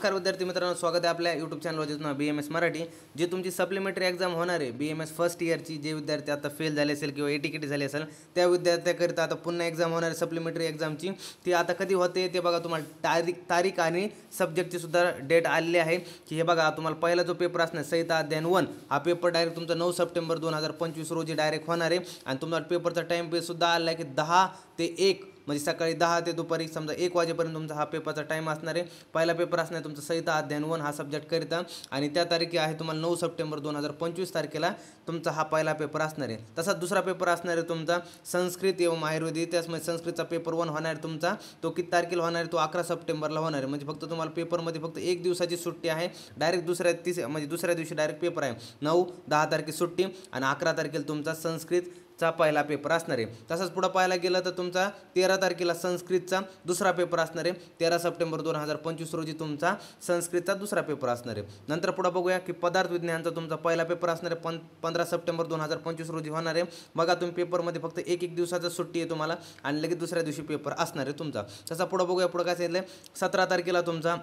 नमस्कार विद्यार्थी मित्रांनो, स्वागत आहे आपल्या यूट्यूब चॅनलवर ज्याचं BMS मराठी। जे तुमची सप्लिमेंटरी एक्झाम होणार आहे BMS फर्स्ट इयरची, जे विद्यार्थी आता फेल झाले असेल किंवा ATKT झाले असेल त्या विद्यार्थ्यांकरिता आता पुन्हा एक्झाम होणार आहे सप्लिमेंटरी एक्झामची। ती आता कधी होते ते बघा, तुम्हाला तारीख आणि सब्जेक्टची सुद्धा डेट आलेली आहे की हे बघा, तुम्हाला पहिला जो पेपर असणार संहिता अध्ययन 1 हा पेपर डायरेक्ट तुमचा 9 सप्टेंबर 2025 रोजी डायरेक्ट होणार आहे आणि तुम्हाला पेपरचा टाइम पे सुद्धा आला आहे की 10 ते 1 म्हणजे सकाळी 10 ते दुपारी समजा 1 वाजेपर्यंत तुमचा हा पेपरचा टाइम असणार आहे। पहिला पेपर असणार तुमचा संहिता अध्ययन 1 हा सब्जेक्ट करिता आणि त्या तारखे आहे तुम्हाला 9 सप्टेंबर 2025 तारखेला तुमचा हा पहिला पेपर असणार आहे। तसाच दुसरा पेपर असणार आहे तुमचा संस्कृत एवं आयुर्वेद इतिहासमध्ये संस्कृतचा पेपर 1 होणार आहे तुमचा। तो किती तारखेला होणार आहे? तो 11 सप्टेंबरला होणार आहे। म्हणजे फक्त तुम्हाला पेपरमध्ये फक्त 1 दिवसाची सुट्टी आहे। डायरेक्ट दुसऱ्या दिवशी डायरेक्ट पेपर आहे। 9-10 तारखे सुट्टी आणि 11 तारखेला तुमचा संस्कृतचा पहिला पेपर असणार आहे। तसंच पुढे पाहायला गेलं तर तुमचा 13 तारखेला संस्कृतचा दुसरा पेपर असणार आहे। 13 सप्टेंबर 2025 रोजी तुमचा संस्कृतचा दुसरा पेपर असणार आहे। नंतर पुढे बघूया की पदार्थ विज्ञानचा तुमचा पहिला पेपर असणार आहे 15 सप्टेंबर 2025 रोजी होणार आहे। बघा तुम्ही पेपरमध्ये फक्त एक दिवसाची सुट्टी आहे तुम्हाला आणि लगेच दुसऱ्या दिवशी पेपर असणार आहे तुमचा। तसा पुढे बघूया, पुढे काय सांगितलं 17 तारखेला तुमचा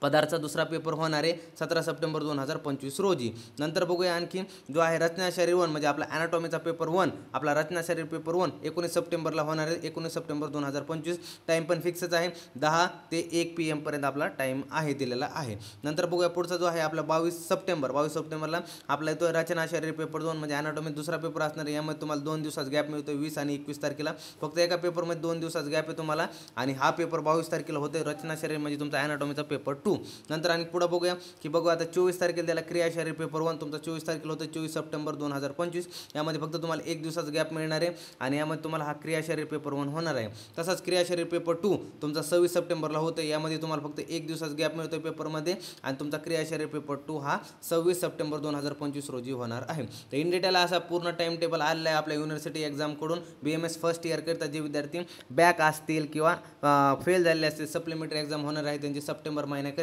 पदार्थचा दुसरा पेपर होणार आहे 17 सप्टेंबर 2025 रोजी। नंतर बघूया आणखी जो आहे रचना शरीर 1 म्हणजे आपला ॲनाटॉमीचा पेपर 1, आपला रचना शरीर पेपर 1 19 सप्टेंबरला होणार आहे। 19 सप्टेंबर 2025 टाइम पण फिक्सच आहे, 10 ते 1 PM पर्यंत आपला टाइम आहे दिलेला आहे। नंतर बघूया पुढचा जो आहे आपला 22 सप्टेंबरला आपला येतो रचना शरीर पेपर 2 म्हणजे ॲनाटॉमी दुसरा पेपर असणार आहे। यामध्ये तुम्हाला 2 दिवसाचा गॅप मिळतो 20 आणि 21 तारखेला, फक्त एका पेपरमध्ये 2 दिवसाचा गॅप आहे तुम्हाला आणि हा पेपर 22 तारखेला होते रचना शरीर म्हणजे तुमचा ॲनाटॉमीचा पेपर 2। नंतर आणि पुढे बघूया की बघू आता 24 तारखेला त्याला क्रिया शरीर पेपर 1 तुमचा 24 तारखेला होतं 24 सप्टेंबर 2025। यामध्ये फक्त तुम्हाला 1 दिवसाचा गॅप मिळणार आहे आणि यामध्ये तुम्हाला हा क्रिया शरीर पेपर 1 होणार आहे। तसाच क्रिया शरीर पेपर 2 तुमचा 26 सप्टेंबरला होतं, यामध्ये तुम्हाला फक्त 1 दिवसाचा गॅप मिळतो पेपरमध्ये आणि तुमचा क्रिया शरीर पेपर 2 हा 26 सप्टेंबर 2025 रोजी होणार आहे। तर इन डिटेल असा पूर्ण टाइम टेबल आलेला आहे आपल्या युनिव्हर्सिटी एक्झामकडून BMS फर्स्ट इयर करता जे विद्यार्थी बॅक असतील किंवा फेल झालेले असतील सप्लिमेंटरी एक्झाम होणार आहे त्यांची सप्टेंबर महिन्याकरिता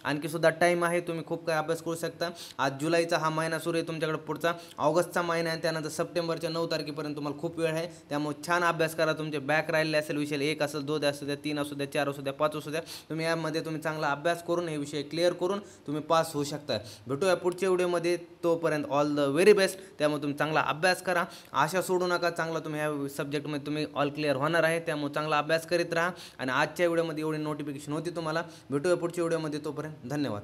आणखी सुद्धा टाइम आहे, तुम्ही खूप काही अभ्यास करू शकता। आज जुलैचा हा महिना सुरू आहे, तुमच्याकडे पुढचा ऑगस्टचा महिना आहे, त्यानंतर सप्टेंबरच्या 9 तारखेपर्यंत तुम्हाला खूप वेळ आहे। त्यामुळे छान अभ्यास करा। तुमचे बॅक राहिलेले असेल विषय 1 असेल 2 असू द्या 3 असू द्या 4 असू द्या 5 असू द्या, तुम्ही यामध्ये चांगला अभ्यास करून हे विषय क्लिअर करून तुम्ही पास होऊ शकता। भेटूया पुढच्या व्हिडिओमध्ये, तोपर्यंत ऑल द व्हेरी बेस्ट। त्यामुळे तुम्ही चांगला अभ्यास करा, आशा सोडू नका, चांगला तुम्ही ह्या सब्जेक्टमध्ये तुम्ही ऑल क्लिअर होणार आहे। त्यामुळे चांगला अभ्यास करीत राहा आणि आजच्या व्हिडिओमध्ये एवढी नोटिफिकेशन होती तुम्हाला। भेटूया पुढच्या व्हिडिओमध्ये, तोपर्यंत धन्यवाद।